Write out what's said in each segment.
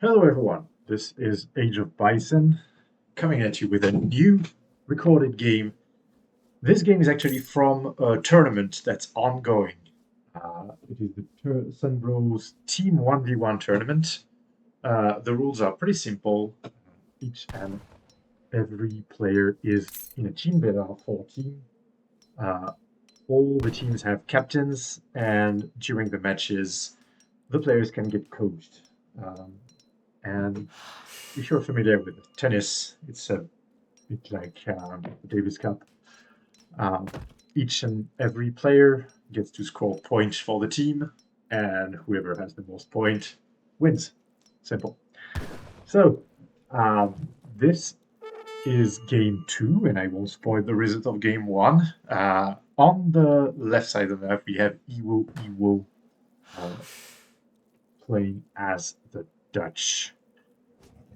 Hello everyone, this is Age of Bison coming at you with a new recorded game. This game is actually from a tournament that's ongoing. It is the Sunbros Team 1v1 tournament. The rules are pretty simple. Each and every player is in a team. There are 4 teams. All the teams have captains, and during the matches, the players can get coached. And if you're familiar with tennis, it's a bit like the Davis Cup. Each and every player gets to score points for the team, and whoever has the most point wins. Simple. So, this is game 2, and I won't spoil the result of game 1. On the left side of the map, we have Iwo playing as the Dutch.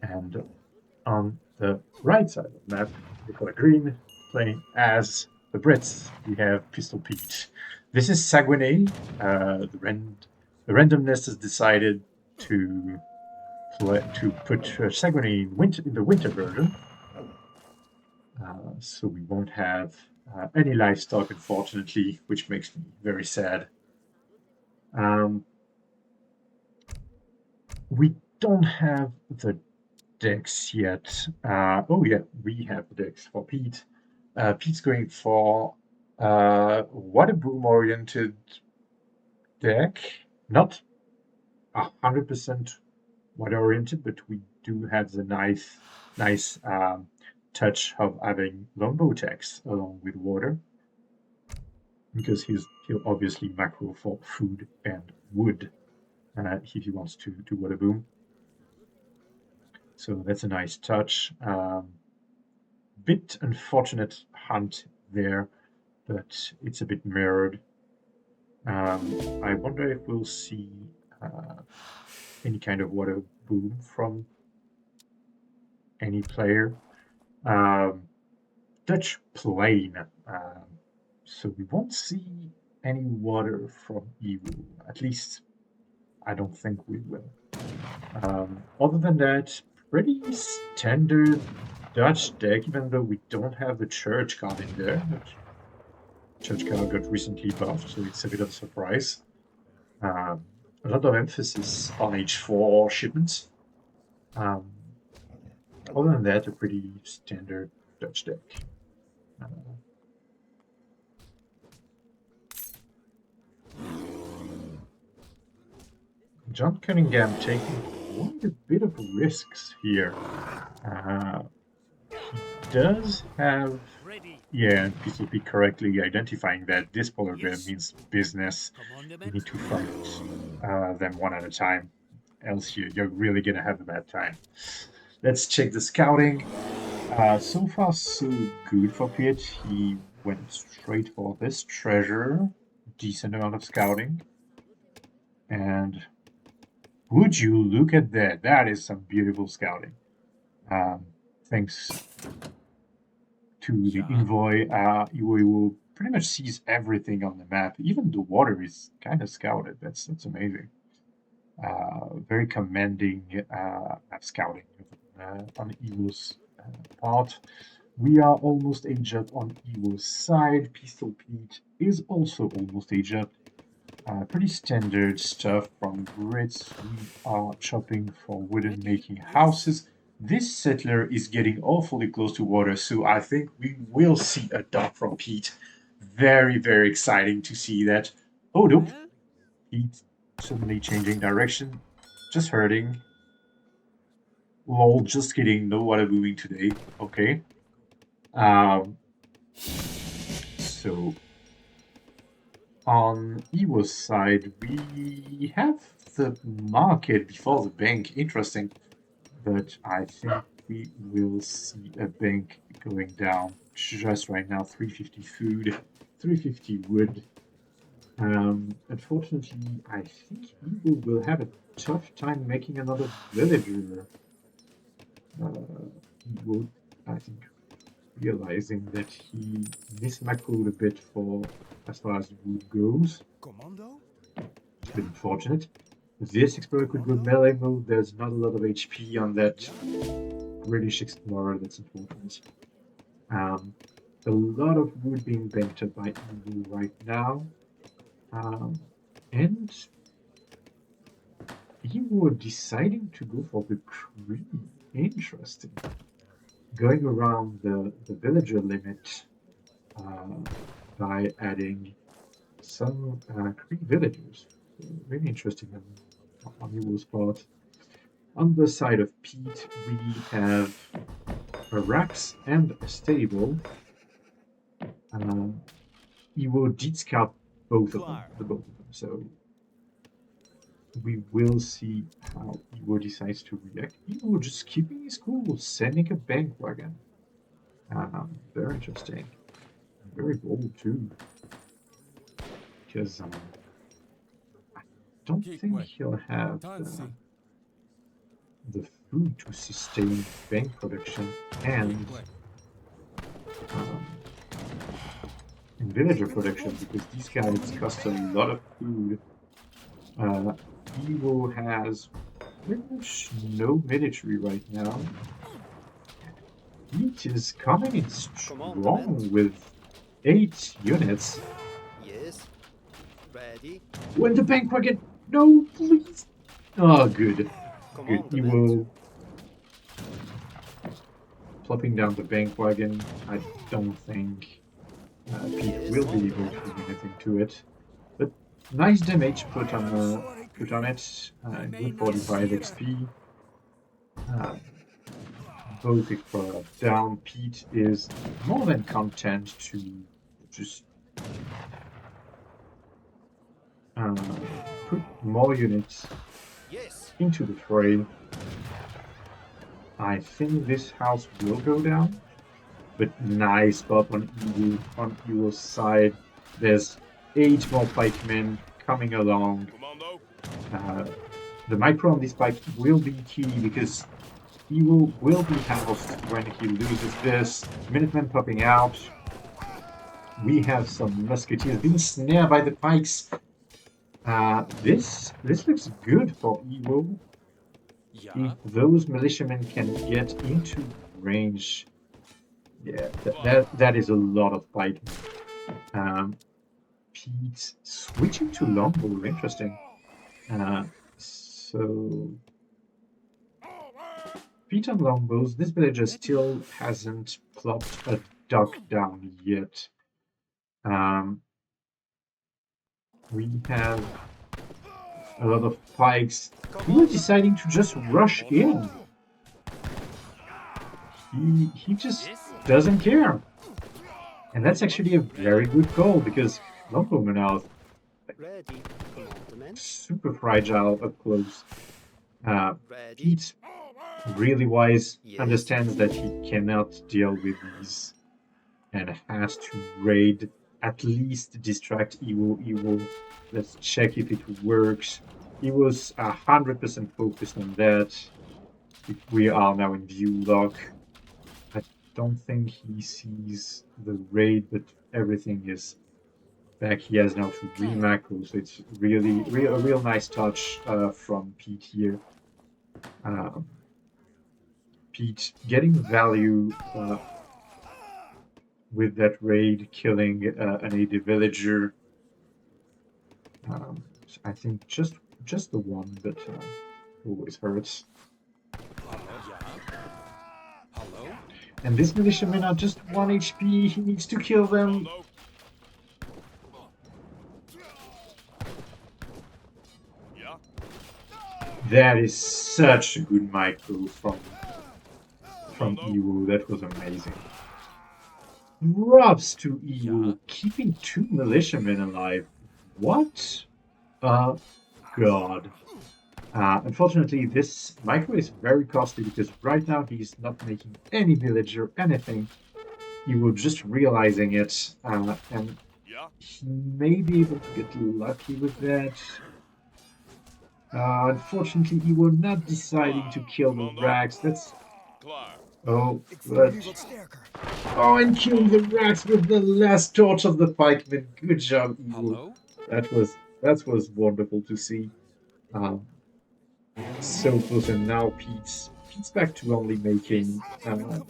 And on the right side of the map, we got green playing as the Brits. We have Pistol Pete. This is Saguenay. The randomness has decided to put Saguenay in the winter version, so we won't have any livestock, unfortunately, which makes me very sad. We don't have the decks yet. Oh yeah, we have the decks for Pete. Pete's going for water boom oriented deck. Not 100% water oriented, but we do have the nice touch of having longbow decks along with water, because he'll obviously macro for food and wood if he wants to do water boom. So that's a nice touch. Bit unfortunate hunt there, but it's a bit mirrored. I wonder if we'll see any kind of water boom from any player. Dutch plain, so we won't see any water from Ewu. At least I don't think we will. Other than that, pretty standard Dutch deck, even though we don't have the church card in there. The church card got recently buffed, so it's a bit of a surprise. A lot of emphasis on H4 shipments. Other than that, a pretty standard Dutch deck. John Cunningham taking quite a bit of risks here. He does have, yeah, Pistol Pete correctly identifying that this polar bear means business. You need to fight them one at a time, else you're really gonna have a bad time. Let's check the scouting. So far, so good for Pete. He went straight for this treasure, decent amount of scouting, and would you look at that? That is some beautiful scouting. Thanks to the envoy, Iwo pretty much sees everything on the map. Even the water is kind of scouted. That's amazing. Very commanding map scouting on Iwo's part. We are almost age up on Iwo's side. Pistol Pete is also almost age up. Pretty standard stuff from Brits. We are chopping for wooden making houses. This settler is getting awfully close to water, so I think we will see a dock from Pete. Very, very exciting to see that. Oh, nope. Pete suddenly changing direction. Just hurting. Lol, just kidding. No water booming today. Okay. So on Ewo's side, we have the market before the bank. Interesting. But I think we will see a bank going down just right now. 350 food, 350 wood. Unfortunately, I think Ewo will have a tough time making another villager. Ewo, I think, realizing that he mismacroed a bit for as far as wood goes. Commando? It's a bit unfortunate. This explorer could go melee mode. There's not a lot of HP on that British explorer. That's important. A lot of wood being banked up by Evo right now. And Evo deciding to go for the cream. Interesting. Going around the villager limit by adding some cream villagers. Really interesting on Evo's part. On the side of Pete, we have a racks and a stable. Evo did scout both of them, so we will see how Evo decides to react. Evo just keeping his cool, sending a bank wagon. Very interesting. Very bold too. Because I don't think he'll have the food to sustain bank production and villager production, because these guys cost a lot of food. Evo has pretty much no military right now. Heat is coming in strong with 8 units. Yes. Ready. When the bank wagon, no, please. Oh, good. Good. Evo plopping down the bank wagon. I don't think Pete will be able to do anything to it. But nice damage put on it. Good 45 XP. Both explorer down. Pete is more than content to just put more units into the fray. I think this house will go down, but nice spot on Evo's side. There's 8 more pikemen coming along. The micro on this pike will be key because Evo will be housed when he loses this. Minutemen popping out. We have some musketeers being snared by the pikes. This looks good for Evo. If those militiamen can get into range, yeah, that is a lot of pikemen. Pete switching to longbow, interesting. So Pete on longbows. This villager still hasn't plopped a duck down yet. We have a lot of pikes. He was deciding to just rush in. He just doesn't care. And that's actually a very good call, because longbowmen are super fragile up close. Pete, really wise, understands that he cannot deal with these and has to raid, at least distract Evo. Let's check if it works. He was 100% focused on that. We are now in view lock. I don't think he sees the raid, but everything is back. He has now to re-macro, so it's really a real nice touch from Pete here. Pete getting value with that raid, killing an AD villager. I think just the one, but always hurts. And these militiamen are just 1 HP. He needs to kill them. That is such a good micro from Evo. That was amazing. Props to Evo, keeping 2 militiamen alive. What? God. Unfortunately, this micro is very costly because right now he's not making any village or anything. Evo just realizing it, and he may be able to get lucky with that. Unfortunately, Evo not deciding to kill the Rax. That's... Oh, but... Oh, and killing the Rax with the last torch of the pikeman. Good job, Evo. That was wonderful to see. So close, and now Pete's back to only making cav.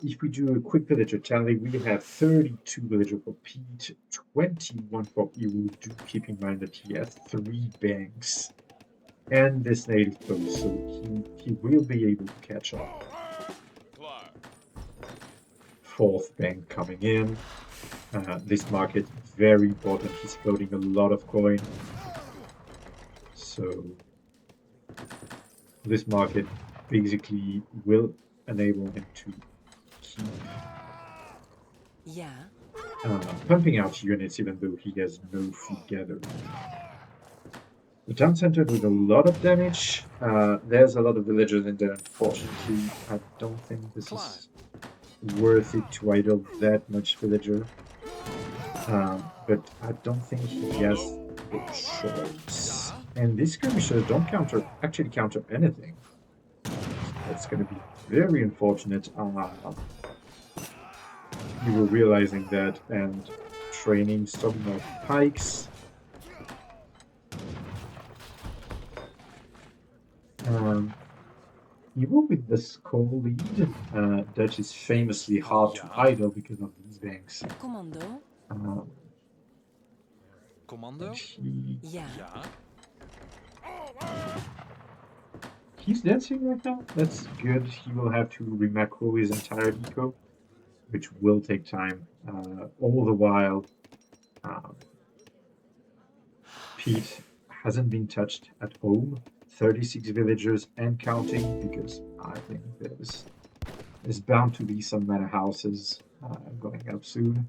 If we do a quick villager tally, we have 32 villager for Pete, 21 for Iwu. Do keep in mind that he has 3 banks and this native post, so he will be able to catch up. 4th bank coming in. This market very important. He's floating a lot of coin, so this market basically will enable him to keep pumping out units even though he has no food gathered. The town center with a lot of damage. There's a lot of villagers in there. Unfortunately, I don't think this is worth it to idle that much villager. But I don't think he has the choice. And these skirmishers don't actually counter anything. That's going to be very unfortunate. You were realizing that and training some more pikes. Even with the skull lead, that is famously hard to idle because of these banks. Commando. Commando? He's dancing right now. That's good. He will have to remacro his entire eco, which will take time. All the while, Pete hasn't been touched at home. 36 villagers and counting, because I think there's bound to be some manor houses going up soon.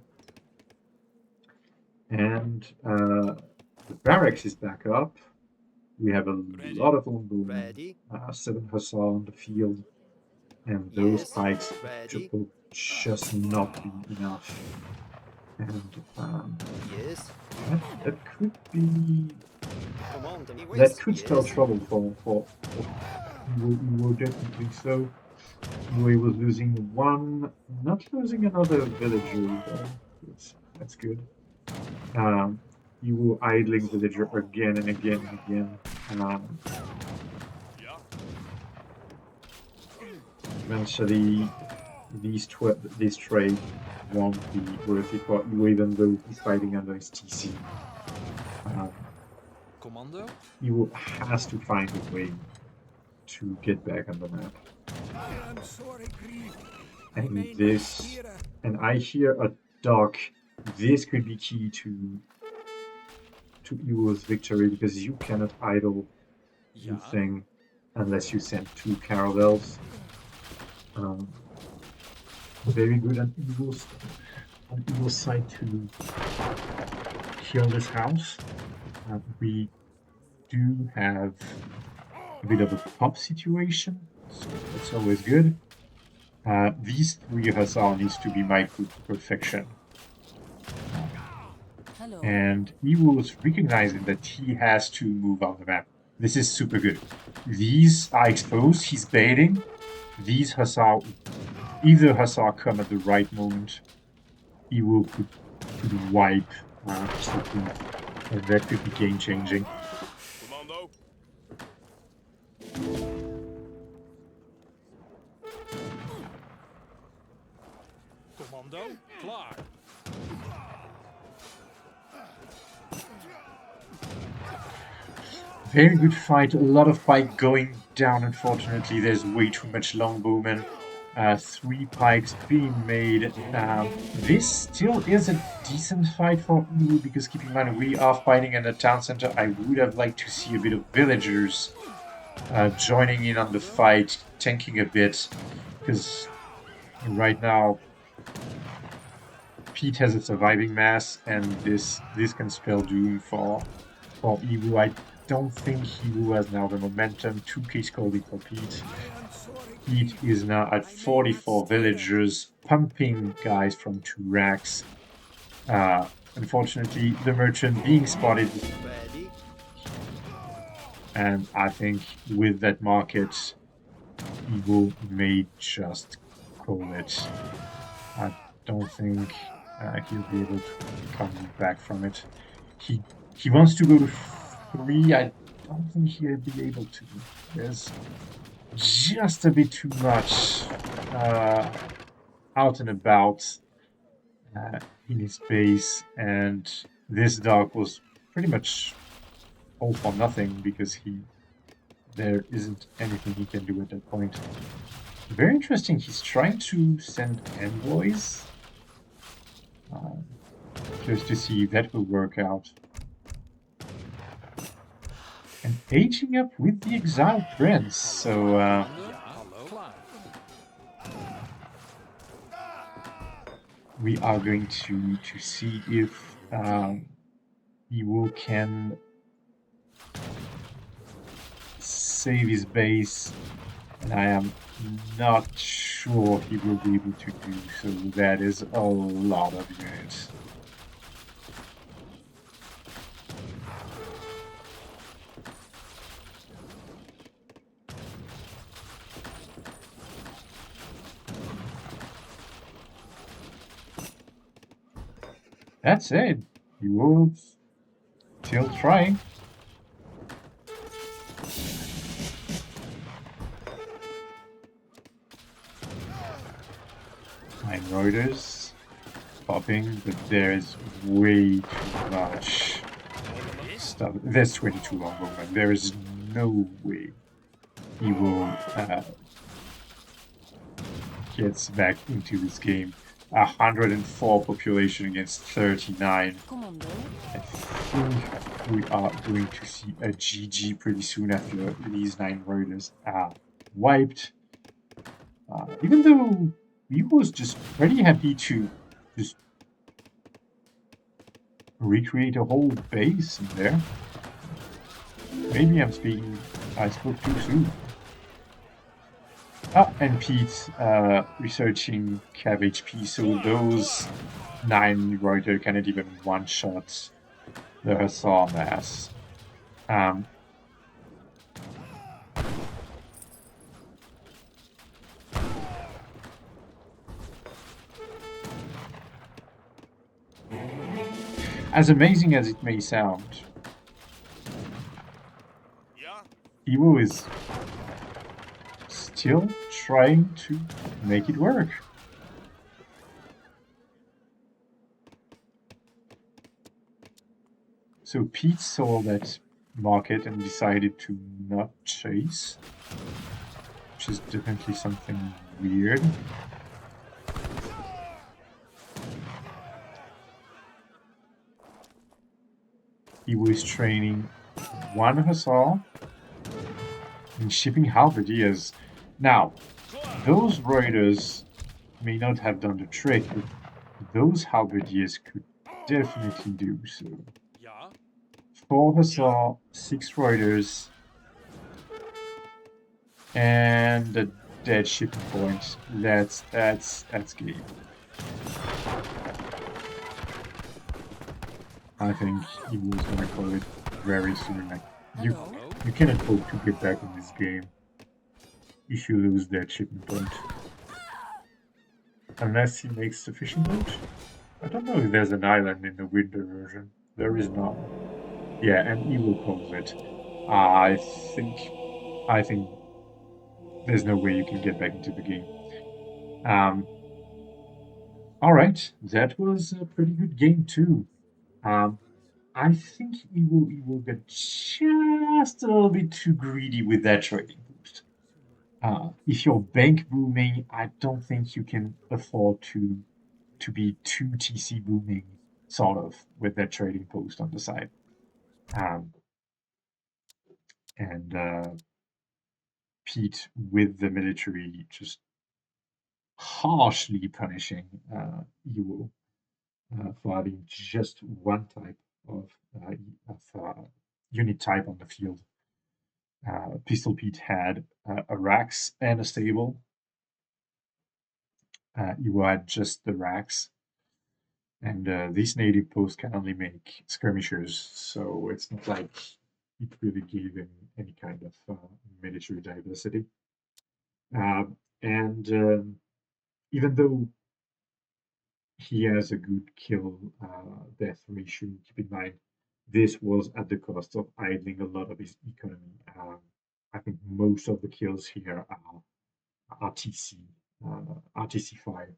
And the barracks is back up. We have a lot of longbow, 7 hussar on the field, and those pikes will just not be enough. And that could be. That could spell trouble for Iwo, definitely so. Iwo was losing one, not losing another villager, though. That's good. Iwo idling villager again and again and again. Eventually, this trade won't be worth it for Iwo, even though he's fighting under his TC. Commando? Iwo has to find a way to get back on the map. And I hear a dog. This could be key to Iwo's victory, because you cannot idle the thing unless you send 2 caravels. Very good on Iwo's side to kill this house. We do have a bit of a pop situation, so that's always good. These 3 hussar needs to be micro to perfection. And Iwo is recognizing that he has to move on the map. This is super good. These are exposed, he's baiting. These hussar, either hussar come at the right moment, Iwo could wipe something, and that could be game changing. Commando. Commando, klaar. Very good fight, a lot of pike going down. Unfortunately, there's way too much longbowmen. 3 pikes being made. This still is a decent fight for Iwo, because keep in mind we are fighting in the town center. I would have liked to see a bit of villagers joining in on the fight, tanking a bit, because right now Pete has a surviving mass, and this can spell doom for Iwo. I don't think Iwo has now the momentum. 2k scolding for Pete. Pete is now at 44 villagers, pumping guys from 2 racks. Unfortunately, the merchant being spotted. And I think with that market, Iwo may just call it. I don't think he'll be able to come back from it. He He wants to go to 3. I don't think he'll be able to. There's just a bit too much out and about in his base, and this dog was pretty much all for nothing because there isn't anything he can do at that point. Very interesting. He's trying to send envoys. Just to see if that will work out. And aging up with the exiled prince. So we are going to see if Ewo can save his base, and I am not sure he will be able to do so. That is a lot of units. That's it. He will still trying. Nine Reuters popping, but there is way too much stuff. There's 22 longbowmen. There is no way he will gets back into this game. 104 population against 39. I think we are going to see a GG pretty soon after these 9 Reuters are wiped. Even though he was just pretty happy to just recreate a whole base in there. Maybe I spoke too soon. And Pete researching Cav HP, so those 9 Reuter cannot even one-shot the Hussar mass. As amazing as it may sound, Evo is still trying to make it work. So Pete saw that market and decided to not chase, which is definitely something weird. He was training 1 Hussar and shipping halberdiers. Now, those Reuters may not have done the trick, but those halberdiers could definitely do so. 4 Hussar, 6 Reuters, and a dead shipping point. That's game. I think he was gonna call it very soon. Like, you cannot hope to get back in this game if you lose that shipping point. Unless he makes the fishing boat. I don't know if there's an island in the winter version. There is not. Yeah, and Evo calls it. I think there's no way you can get back into the game. All right, that was a pretty good game too. I think he will get just a little bit too greedy with that trading boost. If you're bank booming, I don't think you can afford to be too TC booming, sort of, with that trading post on the side. And Pete with the military just harshly punishing Ewo for having just one type of unit type on the field. Pistol Pete had a Rax and a stable. Ewo had just the Rax. And these native posts can only make skirmishers, so it's not like it really gave him any kind of military diversity. And even though he has a good kill death ratio, keep in mind this was at the cost of idling a lot of his economy. I think most of the kills here are RTC, RTC5.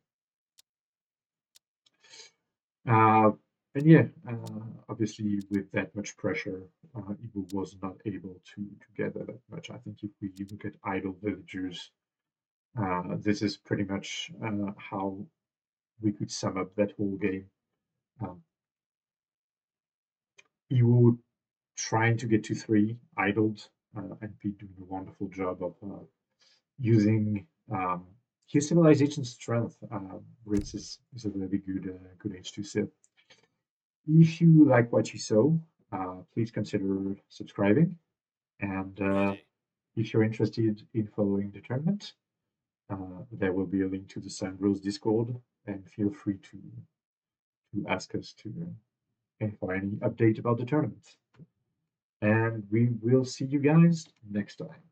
And yeah, obviously with that much pressure, Ibu was not able to gather that much. I think if we look at idle villagers, this is pretty much how we could sum up that whole game. Ibu trying to get to 3, idled, and Pete doing a wonderful job of using his civilization strength. Ritz is a really good H2 Civ. If you like what you saw, please consider subscribing. And if you're interested in following the tournament, there will be a link to the Sunbros Discord, and feel free to ask us for any update about the tournament. And we will see you guys next time.